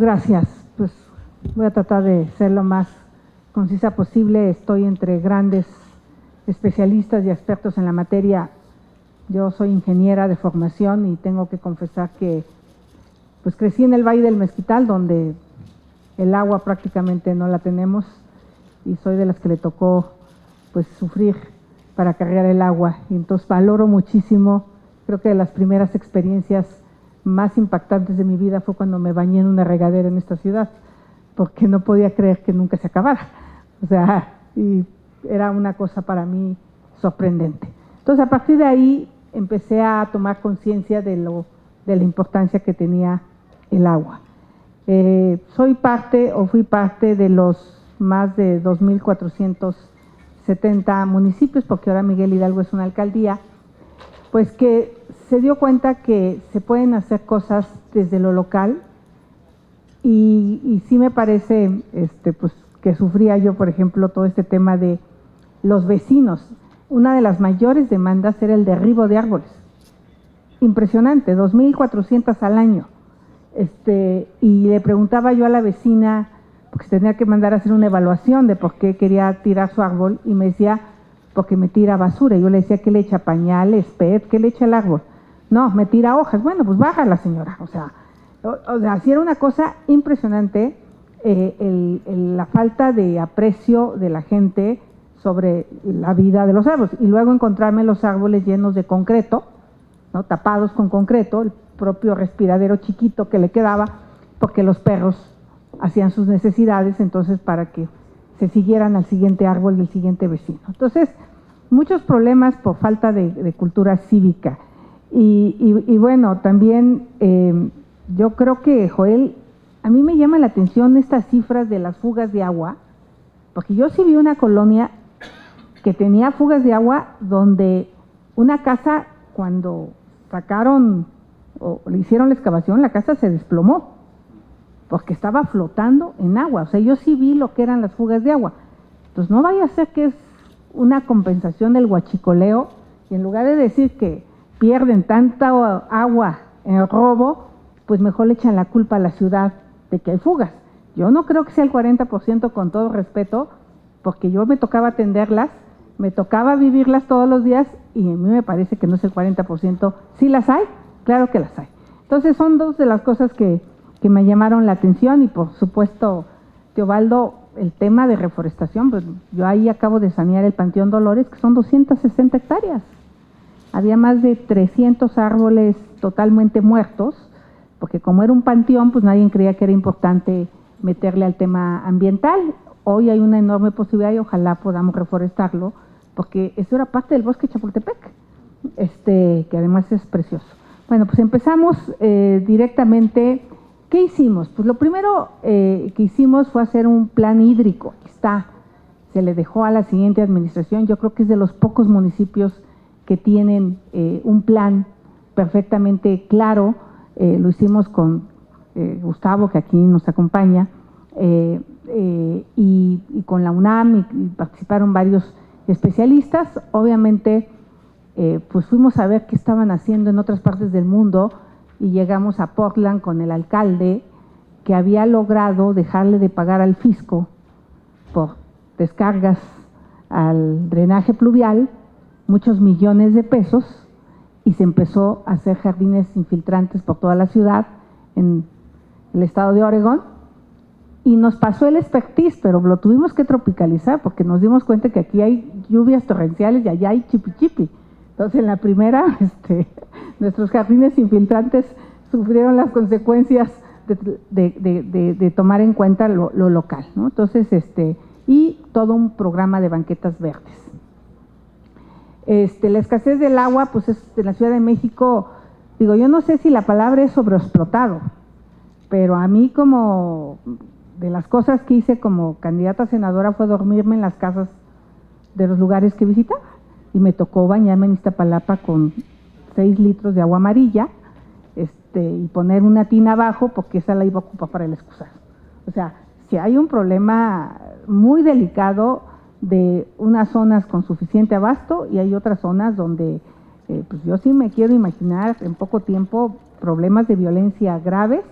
Muchas gracias. Pues voy a tratar de ser lo más concisa posible. Estoy entre grandes especialistas y expertos en la materia. Yo soy ingeniera de formación y tengo que confesar que pues crecí en el Valle del Mezquital, donde el agua prácticamente no la tenemos, y soy de las que le tocó pues sufrir para cargar el agua, y entonces valoro muchísimo. Creo que de las primeras experiencias más impactantes de mi vida fue cuando me bañé en una regadera en esta ciudad, porque no podía creer que nunca se acabara. O sea, y era una cosa para mí sorprendente. Entonces, a partir de ahí empecé a tomar conciencia de la importancia que tenía el agua. Fui parte de los más de 2.470 municipios, porque ahora Miguel Hidalgo es una alcaldía, pues que se dio cuenta que se pueden hacer cosas desde lo local, y sí me parece pues que sufría yo, por ejemplo, todo este tema de los vecinos. Una de las mayores demandas era el derribo de árboles. Impresionante, 2.400 al año. Y le preguntaba yo a la vecina, porque tenía que mandar a hacer una evaluación de por qué quería tirar su árbol, y me decía, porque me tira basura. Y yo le decía, ¿qué le echa? Pañales, PET, ¿qué le echa el árbol? No, me tira hojas. Bueno, pues bájala, señora. O sea, sí era una cosa impresionante, la falta de aprecio de la gente sobre la vida de los árboles. Y luego encontrarme los árboles llenos de concreto, ¿no? Tapados con concreto, el propio respiradero chiquito que le quedaba, porque los perros hacían sus necesidades, entonces para que se siguieran al siguiente árbol del siguiente vecino. Entonces, muchos problemas por falta de cultura cívica. Y bueno, también yo creo que, Joel, a mí me llama la atención estas cifras de las fugas de agua, porque yo sí vi una colonia que tenía fugas de agua donde una casa, cuando sacaron o le hicieron la excavación, la casa se desplomó porque estaba flotando en agua. O sea, yo sí vi lo que eran las fugas de agua. Entonces no vaya a ser que es una compensación del huachicoleo, y en lugar de decir que pierden tanta agua en el robo, pues mejor le echan la culpa a la ciudad de que hay fugas. Yo no creo que sea el 40%, con todo respeto, porque yo me tocaba atenderlas, me tocaba vivirlas todos los días, y a mí me parece que no es el 40%. ¿Sí las hay? Claro que las hay. Entonces son dos de las cosas que me llamaron la atención. Y por supuesto, Teobaldo, el tema de reforestación. Pues yo ahí acabo de sanear el Panteón Dolores, que son 260 hectáreas. Había más de 300 árboles totalmente muertos, porque como era un panteón, pues nadie creía que era importante meterle al tema ambiental. Hoy hay una enorme posibilidad y ojalá podamos reforestarlo, porque eso era parte del bosque de Chapultepec, que además es precioso. Bueno, pues empezamos directamente. ¿Qué hicimos? Pues lo primero que hicimos fue hacer un plan hídrico. Aquí está, se le dejó a la siguiente administración. Yo creo que es de los pocos municipios que tienen un plan perfectamente claro. Lo hicimos con Gustavo, que aquí nos acompaña, y con la UNAM, y participaron varios especialistas. Obviamente, pues fuimos a ver qué estaban haciendo en otras partes del mundo, y llegamos a Portland con el alcalde, que había logrado dejarle de pagar al fisco por descargas al drenaje pluvial muchos millones de pesos, y se empezó a hacer jardines infiltrantes por toda la ciudad en el estado de Oregón, y nos pasó el expertise, pero lo tuvimos que tropicalizar porque nos dimos cuenta que aquí hay lluvias torrenciales y allá hay chipi-chipi. Entonces, en la primera, nuestros jardines infiltrantes sufrieron las consecuencias de tomar en cuenta lo local, ¿no? Entonces, y todo un programa de banquetas verdes. La escasez del agua, pues es en la Ciudad de México. Digo, yo no sé si la palabra es sobreexplotado, pero a mí, como de las cosas que hice como candidata a senadora, fue dormirme en las casas de los lugares que visitaba, y me tocó bañarme en Iztapalapa con 6 litros de agua amarilla, y poner una tina abajo, porque esa la iba a ocupar para el excusado. O sea, si hay un problema muy delicado de unas zonas con suficiente abasto, y hay otras zonas donde pues yo sí me quiero imaginar en poco tiempo problemas de violencia graves,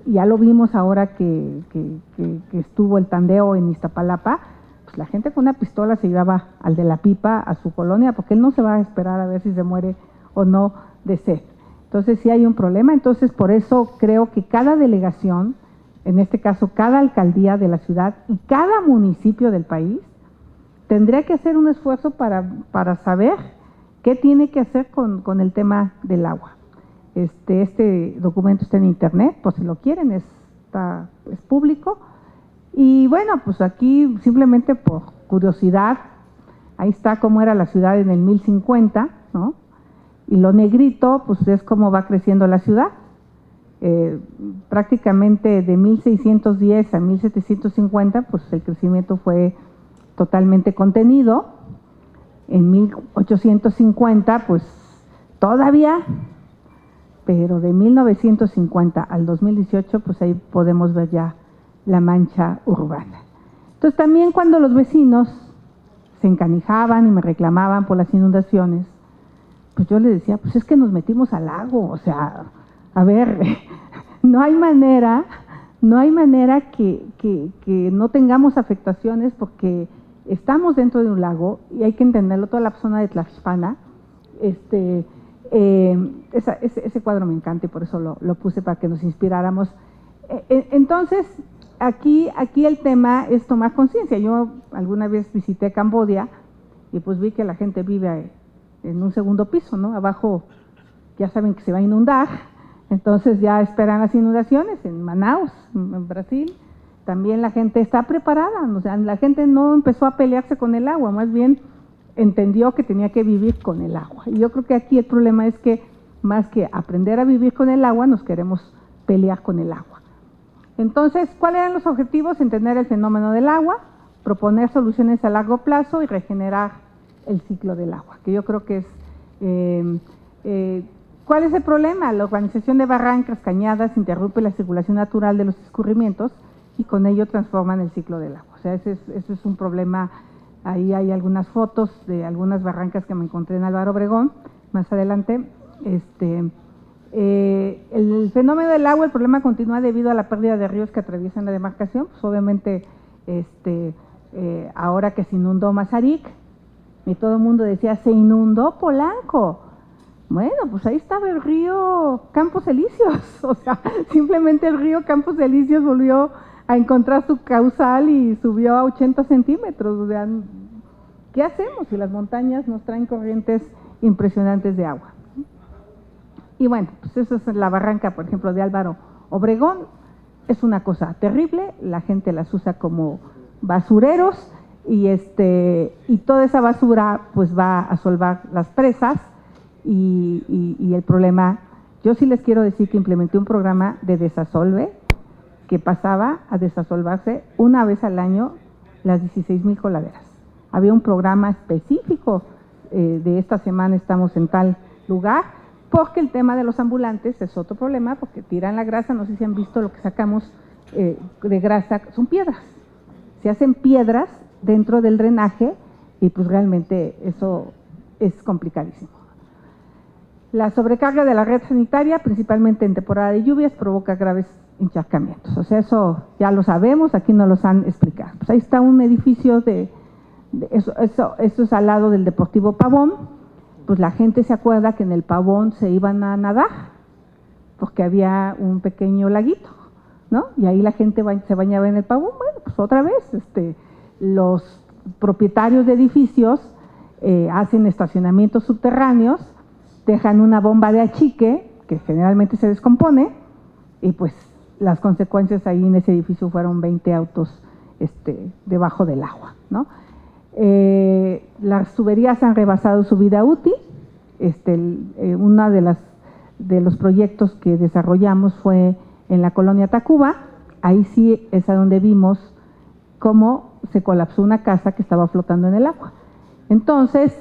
ya lo vimos ahora que estuvo el tandeo en Iztapalapa, pues la gente con una pistola se llevaba al de la pipa a su colonia, porque él no se va a esperar a ver si se muere o no de sed. Entonces sí hay un problema. Entonces por eso creo que cada delegación, en este caso cada alcaldía de la ciudad y cada municipio del país, tendría que hacer un esfuerzo para saber qué tiene que hacer con el tema del agua. Este documento está en internet, por si lo quieren, es público. Y bueno, pues aquí simplemente por curiosidad, ahí está cómo era la ciudad en el 1050, ¿no? Y lo negrito, pues es cómo va creciendo la ciudad. Prácticamente de 1610 a 1750, pues el crecimiento fue totalmente contenido. En 1850, pues todavía, pero de 1950 al 2018, pues ahí podemos ver ya la mancha urbana. Entonces también cuando los vecinos se encanijaban y me reclamaban por las inundaciones, pues yo les decía, pues es que nos metimos al lago, o sea, a ver, no hay manera que no tengamos afectaciones porque estamos dentro de un lago y hay que entenderlo. Toda la zona de Tlaxpana, ese cuadro me encanta y por eso lo puse para que nos inspiráramos. Entonces, aquí el tema es tomar conciencia. Yo alguna vez visité Camboya y pues vi que la gente vive en un segundo piso, ¿no? Abajo ya saben que se va a inundar, entonces ya esperan las inundaciones. En Manaus, en Brasil, también la gente está preparada, o sea, la gente no empezó a pelearse con el agua, más bien entendió que tenía que vivir con el agua. Y yo creo que aquí el problema es que más que aprender a vivir con el agua, nos queremos pelear con el agua. Entonces, ¿cuáles eran los objetivos? Entender el fenómeno del agua, proponer soluciones a largo plazo y regenerar el ciclo del agua, que yo creo que es… ¿Cuál es el problema? La urbanización de barrancas, cañadas, interrumpe la circulación natural de los escurrimientos y con ello transforman el ciclo del agua. O sea, ese es un problema. Ahí hay algunas fotos de algunas barrancas que me encontré en Álvaro Obregón, más adelante. El fenómeno del agua, el problema continúa debido a la pérdida de ríos que atraviesan la demarcación. Pues obviamente, ahora que se inundó Mazarik, y todo el mundo decía, se inundó Polanco. Bueno, pues ahí estaba el río Campos Elíseos, o sea, simplemente el río Campos Elíseos volvió a encontrar su caudal y subió a 80 centímetros, o sea, ¿qué hacemos si las montañas nos traen corrientes impresionantes de agua? Y bueno, pues esa es la barranca, por ejemplo, de Álvaro Obregón, es una cosa terrible, la gente las usa como basureros y toda esa basura pues va a solvar las presas. Y el problema, yo sí les quiero decir que implementé un programa de desasolve que pasaba a desasolvarse una vez al año las 16,000 coladeras. Había un programa específico de esta semana estamos en tal lugar, porque el tema de los ambulantes es otro problema, porque tiran la grasa, no sé si han visto lo que sacamos de grasa, son piedras. Se hacen piedras dentro del drenaje y pues realmente eso es complicadísimo. La sobrecarga de la red sanitaria, principalmente en temporada de lluvias, provoca graves encharcamientos. O sea, eso ya lo sabemos, aquí nos los han explicado. Pues ahí está un edificio eso es al lado del Deportivo Pavón. Pues la gente se acuerda que en el Pavón se iban a nadar, porque había un pequeño laguito, ¿no? Y ahí la gente se bañaba en el Pavón. Bueno, pues otra vez, los propietarios de edificios hacen estacionamientos subterráneos, dejan una bomba de achique que generalmente se descompone y pues las consecuencias ahí en ese edificio fueron 20 autos debajo del agua, ¿no? Las tuberías han rebasado su vida útil. Una de los proyectos que desarrollamos fue en la colonia Tacuba. Ahí sí es a donde vimos cómo se colapsó una casa que estaba flotando en el agua. Entonces,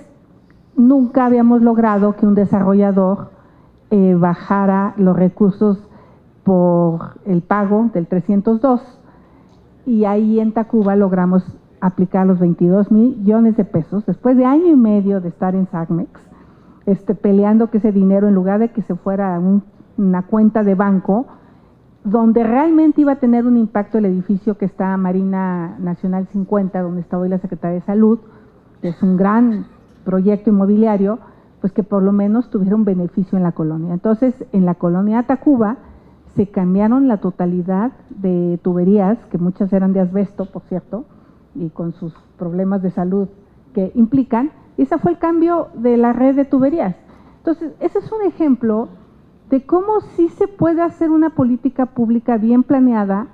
nunca habíamos logrado que un desarrollador bajara los recursos por el pago del 302 y ahí en Tacuba logramos aplicar los 22 millones de pesos después de año y medio de estar en SACMEX, peleando que ese dinero en lugar de que se fuera a una cuenta de banco, donde realmente iba a tener un impacto el edificio que está Marina Nacional 50, donde está hoy la Secretaría de Salud, que es un gran proyecto inmobiliario, pues que por lo menos tuviera un beneficio en la colonia. Entonces, en la colonia Tacuba se cambiaron la totalidad de tuberías, que muchas eran de asbesto, por cierto, y con sus problemas de salud que implican, y ese fue el cambio de la red de tuberías. Entonces, ese es un ejemplo de cómo sí se puede hacer una política pública bien planeada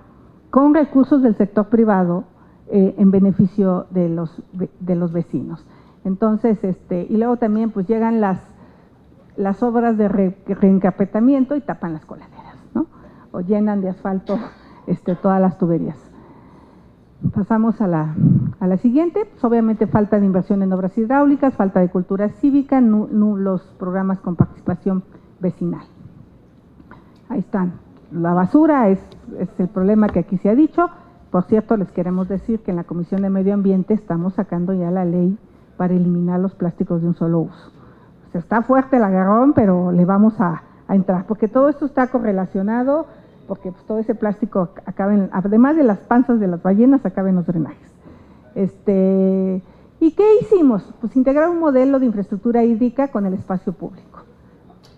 con recursos del sector privado en beneficio de los vecinos. Entonces, y luego también pues llegan las obras de reencapetamiento y tapan las coladeras, ¿no? O llenan de asfalto todas las tuberías. Pasamos a la siguiente. Pues obviamente falta de inversión en obras hidráulicas, falta de cultura cívica, los programas con participación vecinal. Ahí están. La basura es el problema que aquí se ha dicho. Por cierto, les queremos decir que en la Comisión de Medio Ambiente estamos sacando ya la ley para eliminar los plásticos de un solo uso. O sea, está fuerte el agarrón, pero le vamos a entrar, porque todo esto está correlacionado, porque pues, todo ese plástico acaba además de las panzas de las ballenas, acaba en los drenajes. ¿Y qué hicimos? Pues integrar un modelo de infraestructura hídrica con el espacio público,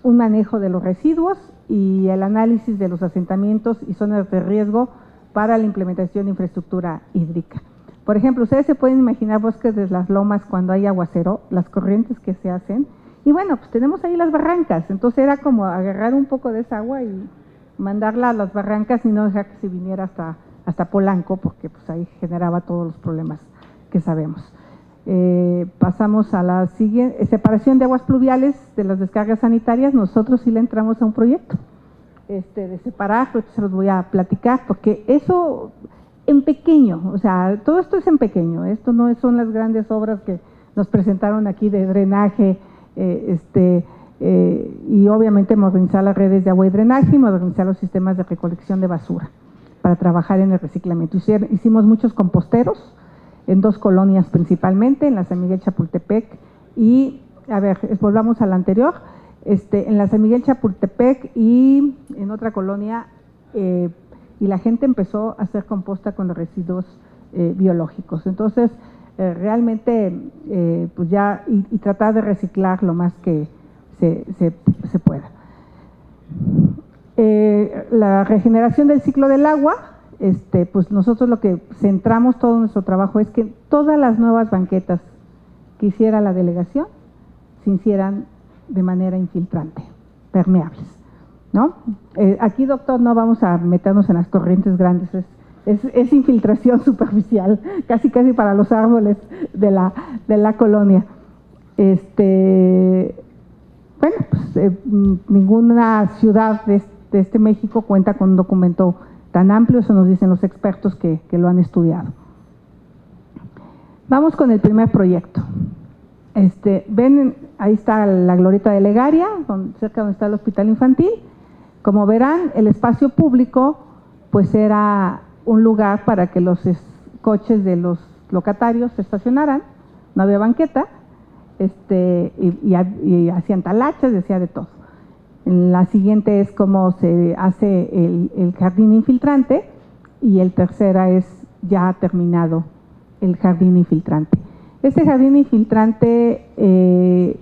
un manejo de los residuos y el análisis de los asentamientos y zonas de riesgo para la implementación de infraestructura hídrica. Por ejemplo, ustedes se pueden imaginar bosques de las lomas cuando hay aguacero, las corrientes que se hacen, y bueno, pues tenemos ahí las barrancas, entonces era como agarrar un poco de esa agua y mandarla a las barrancas y no dejar que se viniera hasta Polanco, porque pues ahí generaba todos los problemas que sabemos. Pasamos a la siguiente, separación de aguas pluviales de las descargas sanitarias. Nosotros sí le entramos a un proyecto de separar, pero se los voy a platicar, porque eso en pequeño, o sea, todo esto es en pequeño, esto no son las grandes obras que nos presentaron aquí de drenaje, y obviamente modernizar las redes de agua y drenaje y modernizar los sistemas de recolección de basura para trabajar en el reciclamiento. Hicimos muchos composteros en 2 colonias principalmente, en la San Miguel Chapultepec y, a ver, volvamos a la anterior, en la San Miguel Chapultepec y en otra colonia, y la gente empezó a hacer composta con los residuos biológicos. Entonces, realmente, pues ya, y tratar de reciclar lo más que se pueda. La regeneración del ciclo del agua, pues nosotros lo que centramos todo nuestro trabajo es que todas las nuevas banquetas que hiciera la delegación se hicieran de manera infiltrante, permeables, ¿no? Aquí, doctor, no vamos a meternos en las corrientes grandes, es infiltración superficial, casi para los árboles de la colonia. Bueno, pues ninguna ciudad de México cuenta con un documento tan amplio, eso nos dicen los expertos que lo han estudiado. Vamos con el primer proyecto. Ven, ahí está la glorieta de Legaria, cerca donde está el hospital infantil. Como verán, el espacio público pues era un lugar para que los coches de los locatarios se estacionaran, no había banqueta, y hacían talachas, decía de todo. La siguiente es cómo se hace el jardín infiltrante, y el tercera es ya terminado el jardín infiltrante. Este jardín infiltrante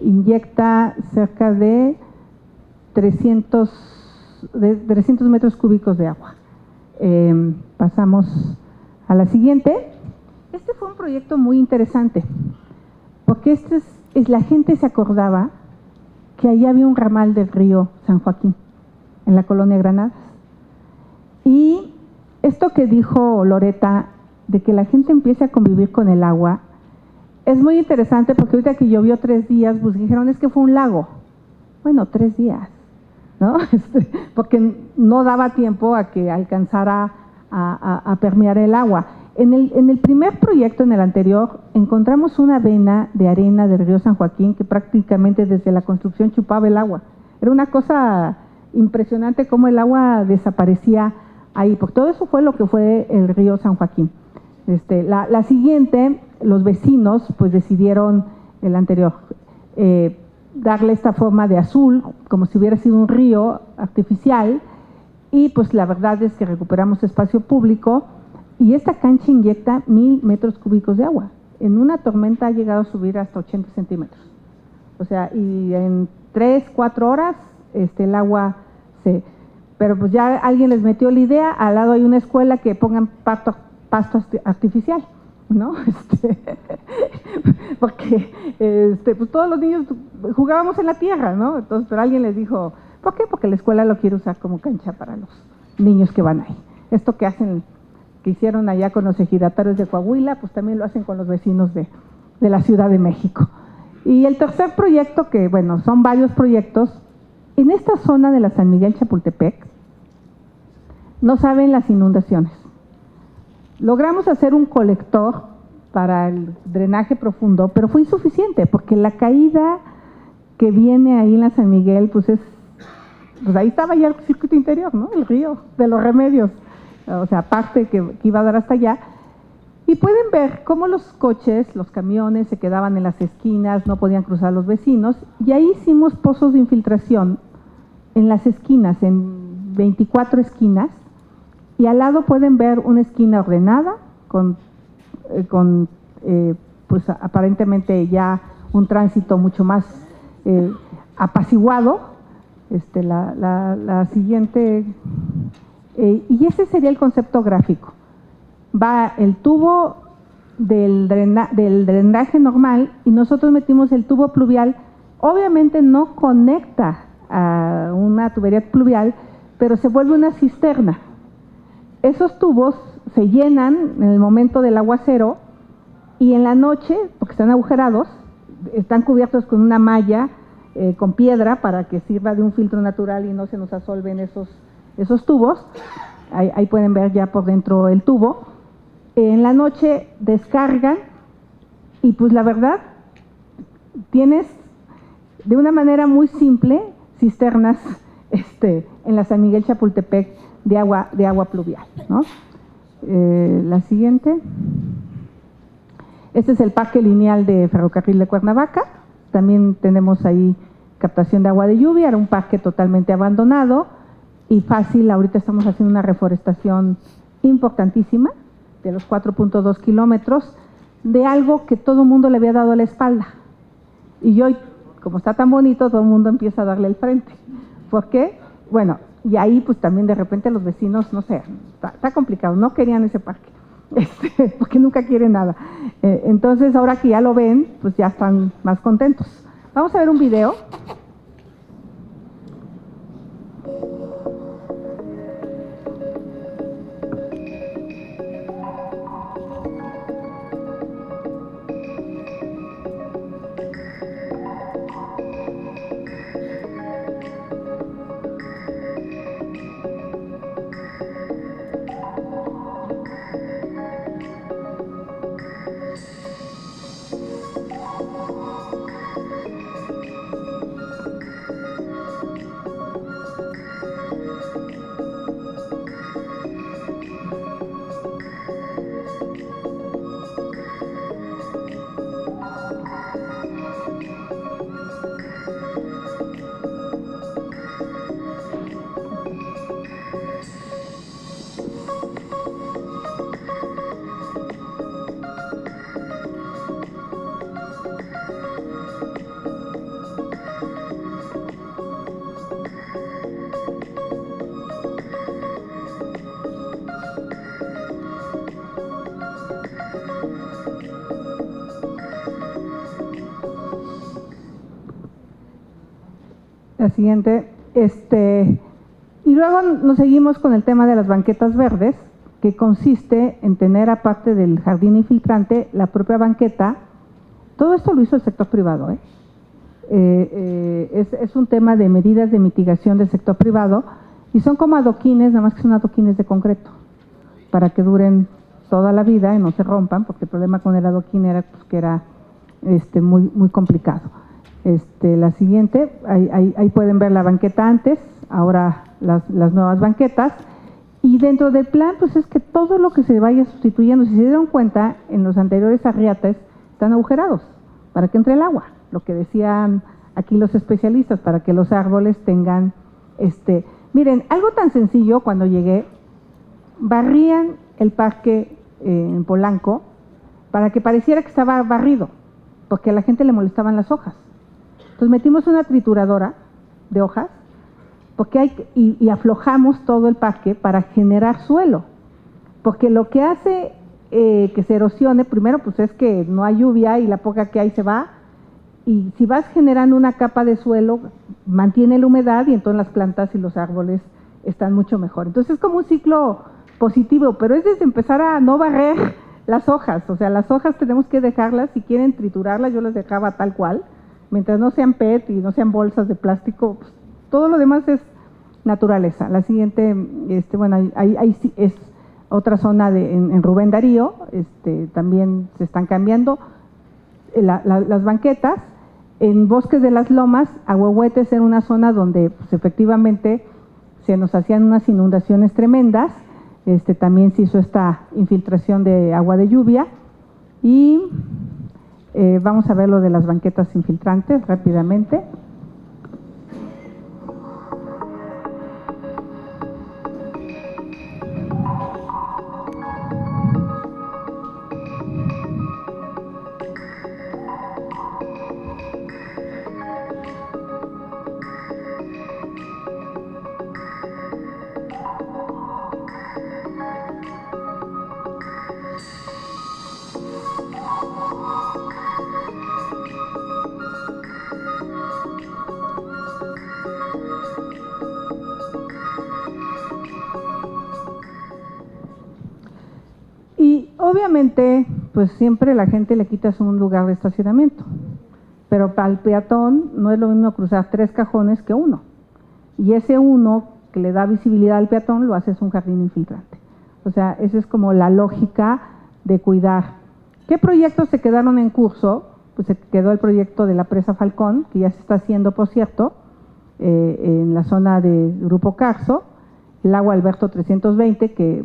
inyecta cerca de 300 metros cúbicos de agua. Pasamos a la siguiente. Este fue un proyecto muy interesante, porque la gente se acordaba que allí había un ramal del río San Joaquín, en la colonia Granadas. Y esto que dijo Loreta, de que la gente empiece a convivir con el agua, es muy interesante, porque ahorita que llovió 3 días, pues dijeron, es que fue un lago. Bueno, 3 días, ¿no? Porque no daba tiempo a que alcanzara a permear el agua. En el primer proyecto, en el anterior, encontramos una vena de arena del río San Joaquín que prácticamente desde la construcción chupaba el agua. Era una cosa impresionante cómo el agua desaparecía ahí, porque todo eso fue lo que fue el río San Joaquín. La siguiente, los vecinos pues decidieron, el anterior, darle esta forma de azul, como si hubiera sido un río artificial, y pues la verdad es que recuperamos espacio público y esta cancha inyecta 1000 metros cúbicos de agua. En una tormenta ha llegado a subir hasta 80 centímetros. O sea, y en 3, 4 horas el agua se... Pero pues ya alguien les metió la idea, al lado hay una escuela que pongan pasto artificial, ¿no? Porque pues todos los niños jugábamos en la tierra, ¿no? Entonces, pero alguien les dijo, ¿por qué? Porque la escuela lo quiere usar como cancha para los niños que van ahí. Esto que hicieron allá con los ejidatarios de Coahuila, pues también lo hacen con los vecinos de la Ciudad de México. Y el tercer proyecto, que bueno, son varios proyectos, en esta zona de la San Miguel Chapultepec, no saben las inundaciones. Logramos hacer un colector para el drenaje profundo, pero fue insuficiente, porque la caída que viene ahí en la San Miguel, pues ahí estaba ya el circuito interior, ¿no? El río de los Remedios, o sea, aparte que iba a dar hasta allá. Y pueden ver cómo los coches, los camiones se quedaban en las esquinas, no podían cruzar los vecinos, y ahí hicimos pozos de infiltración en las esquinas, en 24 esquinas, y al lado pueden ver una esquina ordenada, pues aparentemente ya un tránsito mucho más apaciguado. La siguiente, y ese sería el concepto gráfico. Va el tubo del drenaje normal y nosotros metimos el tubo pluvial. Obviamente no conecta a una tubería pluvial, pero se vuelve una cisterna. Esos tubos se llenan en el momento del aguacero y en la noche, porque están agujerados, están cubiertos con una malla con piedra para que sirva de un filtro natural y no se nos asolven esos tubos. Ahí pueden ver ya por dentro el tubo. En la noche descargan y pues la verdad tienes de una manera muy simple cisternas en la San Miguel Chapultepec de agua pluvial, ¿no? La siguiente. Este es el parque lineal de Ferrocarril de Cuernavaca. También tenemos ahí captación de agua de lluvia. Era un parque totalmente abandonado y fácil. Ahorita estamos haciendo una reforestación importantísima de los 4.2 kilómetros de algo que todo el mundo le había dado la espalda. Y hoy, como está tan bonito, todo el mundo empieza a darle el frente. ¿Por qué? Bueno, y ahí pues también de repente los vecinos, no sé, está complicado, no querían ese parque, porque nunca quieren nada. Entonces ahora que ya lo ven, pues ya están más contentos. Vamos a ver un video. La siguiente, y luego nos seguimos con el tema de las banquetas verdes, que consiste en tener, aparte del jardín infiltrante, la propia banqueta. Todo esto lo hizo el sector privado, es un tema de medidas de mitigación del sector privado y son como adoquines, nada más que son adoquines de concreto, para que duren toda la vida y no se rompan, porque el problema con el adoquín era pues, que era muy complicado. La siguiente, ahí pueden ver la banqueta antes, ahora las nuevas banquetas, y dentro del plan pues es que todo lo que se vaya sustituyendo, si se dieron cuenta, en los anteriores arriates están agujerados para que entre el agua, lo que decían aquí los especialistas, para que los árboles tengan Miren, algo tan sencillo, cuando llegué, barrían el parque en Polanco para que pareciera que estaba barrido, porque a la gente le molestaban las hojas. Entonces metimos una trituradora de hojas porque y aflojamos todo el parque para generar suelo, porque lo que hace que se erosione, primero pues es que no hay lluvia y la poca que hay se va, y si vas generando una capa de suelo, mantiene la humedad y entonces las plantas y los árboles están mucho mejor. Entonces es como un ciclo positivo, pero es desde empezar a no barrer las hojas, o sea, las hojas tenemos que dejarlas, si quieren triturarlas, yo las dejaba tal cual, mientras no sean PET y no sean bolsas de plástico, pues, todo lo demás es naturaleza. La siguiente, bueno, ahí es otra zona en Rubén Darío, también se están cambiando las banquetas. En Bosques de las Lomas, Ahuehuetes era una zona donde pues, efectivamente se nos hacían unas inundaciones tremendas, también se hizo esta infiltración de agua de lluvia y vamos a ver lo de las banquetas infiltrantes rápidamente. Obviamente, pues siempre la gente le quitas un lugar de estacionamiento, pero para el peatón no es lo mismo cruzar 3 cajones que uno, y ese uno que le da visibilidad al peatón lo haces un jardín infiltrante. O sea, esa es como la lógica de cuidar. ¿Qué proyectos se quedaron en curso? Pues se quedó el proyecto de la presa Falcón, que ya se está haciendo, por cierto, en la zona de Grupo Carso, el lago Alberto 320, que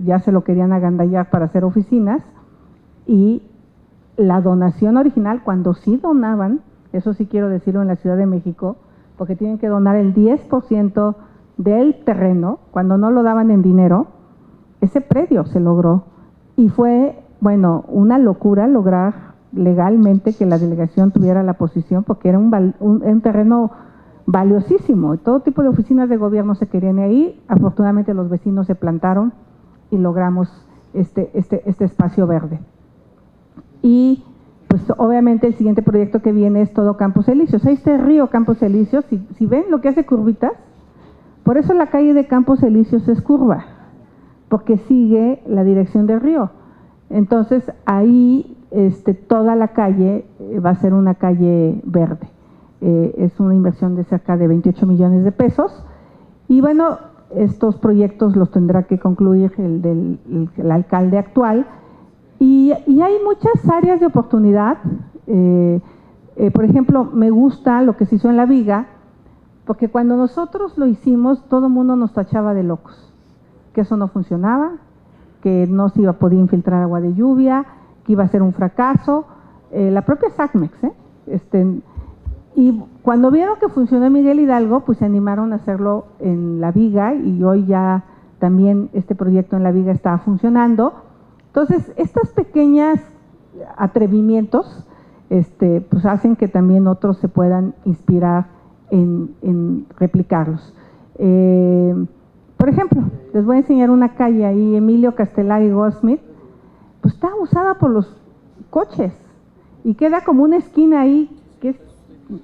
ya se lo querían agandallar para hacer oficinas, y la donación original, cuando sí donaban, eso sí quiero decirlo en la Ciudad de México, porque tienen que donar el 10% del terreno, cuando no lo daban en dinero, ese predio se logró, y fue, bueno, una locura lograr legalmente que la delegación tuviera la posición, porque era un terreno valiosísimo, todo tipo de oficinas de gobierno se querían ahí, afortunadamente los vecinos se plantaron, y logramos este espacio verde. Y pues obviamente el siguiente proyecto que viene es todo Campos Elíseos. Ahí está el río Campos Elíseos, si ven lo que hace curvitas, por eso la calle de Campos Elíseos es curva, porque sigue la dirección del río. Entonces ahí toda la calle va a ser una calle verde. Es una inversión de cerca de 28 millones de pesos, y bueno, estos proyectos los tendrá que concluir el alcalde actual, y hay muchas áreas de oportunidad. Por ejemplo, me gusta lo que se hizo en La Viga, porque cuando nosotros lo hicimos, todo el mundo nos tachaba de locos, que eso no funcionaba, que no se iba a poder infiltrar agua de lluvia, que iba a ser un fracaso, la propia SACMEX, y cuando vieron que funcionó en Miguel Hidalgo, pues se animaron a hacerlo en La Viga, y hoy ya también este proyecto en La Viga está funcionando. Entonces, estos pequeños atrevimientos pues hacen que también otros se puedan inspirar en replicarlos. Por ejemplo, les voy a enseñar una calle ahí, Emilio Castelar Goldsmith, pues está usada por los coches, y queda como una esquina ahí que es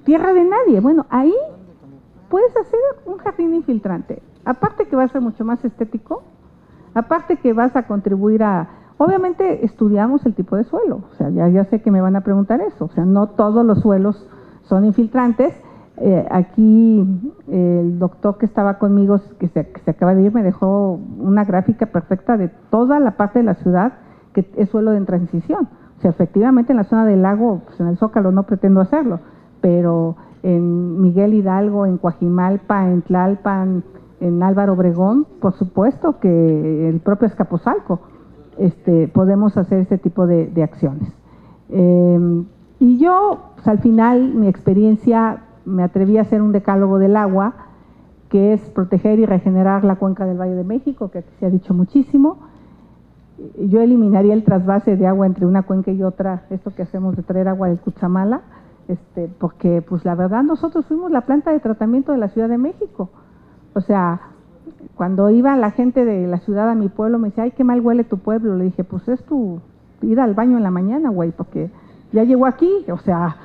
tierra de nadie. Bueno, ahí puedes hacer un jardín infiltrante, aparte que va a ser mucho más estético, aparte que vas a contribuir obviamente estudiamos el tipo de suelo, o sea, ya sé que me van a preguntar eso, o sea, no todos los suelos son infiltrantes. Aquí el doctor que estaba conmigo, que se acaba de ir, me dejó una gráfica perfecta de toda la parte de la ciudad que es suelo de transición. O sea, efectivamente en la zona del lago, pues en el Zócalo no pretendo hacerlo, pero en Miguel Hidalgo, en Coajimalpa, en Tlalpan, en Álvaro Obregón, por supuesto que el propio Azcapotzalco, podemos hacer este tipo de acciones. Y yo, pues, al final, mi experiencia, me atreví a hacer un decálogo del agua, que es proteger y regenerar la cuenca del Valle de México, que aquí se ha dicho muchísimo. Yo eliminaría el trasvase de agua entre una cuenca y otra, esto que hacemos de traer agua del Cutzamala, porque pues la verdad nosotros fuimos la planta de tratamiento de la Ciudad de México. O sea, cuando iba la gente de la ciudad a mi pueblo me decía, ay, qué mal huele tu pueblo. Le dije, pues es tu ir al baño en la mañana, güey, porque ya llegó aquí. O sea,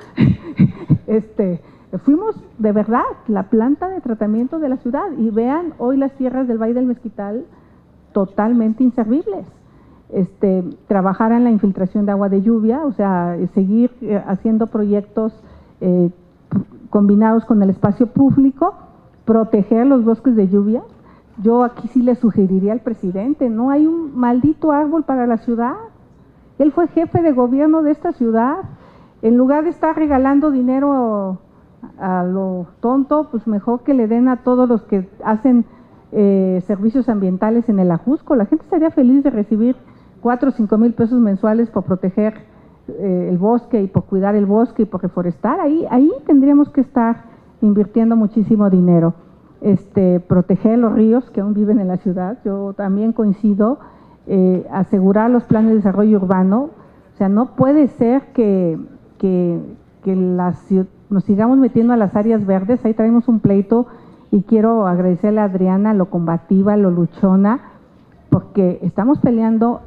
fuimos de verdad la planta de tratamiento de la ciudad, y vean hoy las tierras del Valle del Mezquital totalmente inservibles. Trabajar en la infiltración de agua de lluvia, o sea, seguir haciendo proyectos combinados con el espacio público, proteger los bosques de lluvia. Yo aquí sí le sugeriría al presidente, no hay un maldito árbol para la ciudad. Él fue jefe de gobierno de esta ciudad. En lugar de estar regalando dinero a lo tonto, pues mejor que le den a todos los que hacen servicios ambientales en el Ajusco. La gente estaría feliz de recibir 4 o 5 mil pesos mensuales por proteger el bosque y por cuidar el bosque y por reforestar. Ahí tendríamos que estar invirtiendo muchísimo dinero. Proteger los ríos que aún viven en la ciudad. Yo también coincido, asegurar los planes de desarrollo urbano. O sea, no puede ser que nos sigamos metiendo a las áreas verdes. Ahí traemos un pleito, y quiero agradecerle a Adriana lo combativa, lo luchona, porque estamos peleando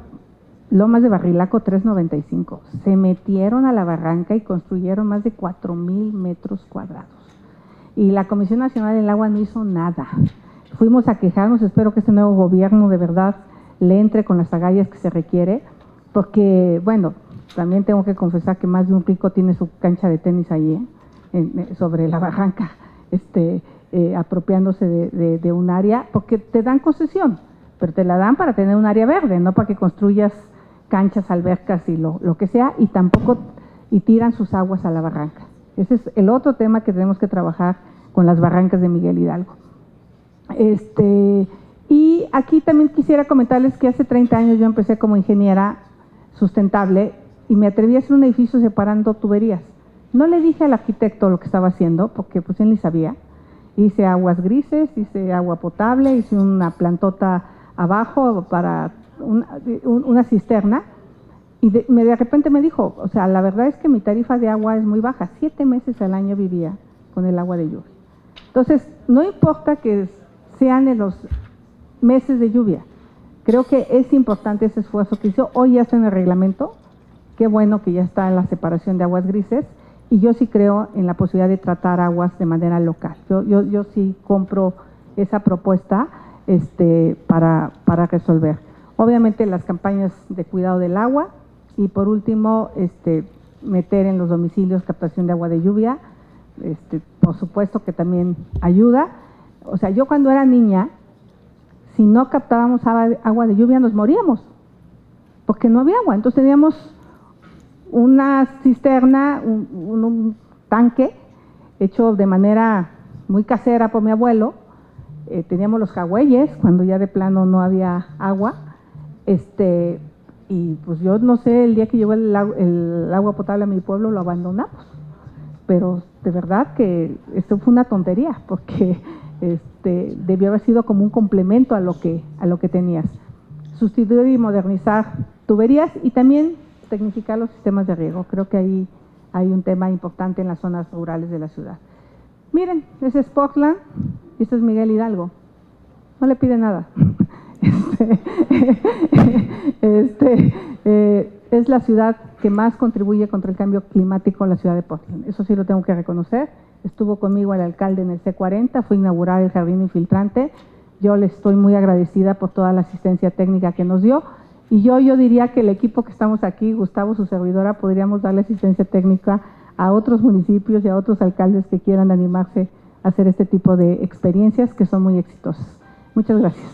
Lomas de Barrilaco 395. Se metieron a la barranca y construyeron más de 4,000 metros cuadrados. Y la Comisión Nacional del Agua no hizo nada. Fuimos a quejarnos. Espero que este nuevo gobierno de verdad le entre con las agallas que se requiere, porque, bueno, también tengo que confesar que más de un rico tiene su cancha de tenis ahí, sobre la barranca, apropiándose de un área, porque te dan concesión, pero te la dan para tener un área verde, no para que construyas canchas, albercas y lo que sea, y tiran sus aguas a la barranca. Ese es el otro tema que tenemos que trabajar con las barrancas de Miguel Hidalgo. Y aquí también quisiera comentarles que hace 30 años yo empecé como ingeniera sustentable y me atreví a hacer un edificio separando tuberías. No le dije al arquitecto lo que estaba haciendo, porque pues él ni sabía. Hice aguas grises, hice agua potable, hice una plantota abajo para una cisterna, y de repente me dijo, o sea, la verdad es que mi tarifa de agua es muy baja, 7 meses al año vivía con el agua de lluvia. Entonces, no importa que sean en los meses de lluvia, creo que es importante ese esfuerzo que hizo. Hoy ya está en el reglamento, qué bueno que ya está en la separación de aguas grises, y yo sí creo en la posibilidad de tratar aguas de manera local. Yo sí compro esa propuesta para resolver. Obviamente las campañas de cuidado del agua, y por último meter en los domicilios captación de agua de lluvia, por supuesto que también ayuda. O sea, yo cuando era niña, si no captábamos agua de lluvia nos moríamos, porque no había agua. Entonces teníamos una cisterna, un tanque hecho de manera muy casera por mi abuelo. Teníamos los jagüeyes cuando ya de plano no había agua, y pues yo no sé, el día que llegó el agua potable a mi pueblo lo abandonamos, pero de verdad que esto fue una tontería, porque debió haber sido como un complemento a lo que tenías. Sustituir y modernizar tuberías, y también tecnificar los sistemas de riego. Creo que ahí hay un tema importante en las zonas rurales de la ciudad. Miren, ese es Portland y este es Miguel Hidalgo. No le pide nada. Es la ciudad que más contribuye contra el cambio climático, la ciudad de Portland. Eso sí lo tengo que reconocer. Estuvo conmigo el alcalde en el C40, fue a inaugurar el jardín infiltrante. Yo le estoy muy agradecida por toda la asistencia técnica que nos dio. Y yo diría que el equipo que estamos aquí, Gustavo, su servidora, podríamos darle asistencia técnica a otros municipios y a otros alcaldes que quieran animarse a hacer este tipo de experiencias que son muy exitosas. Muchas gracias.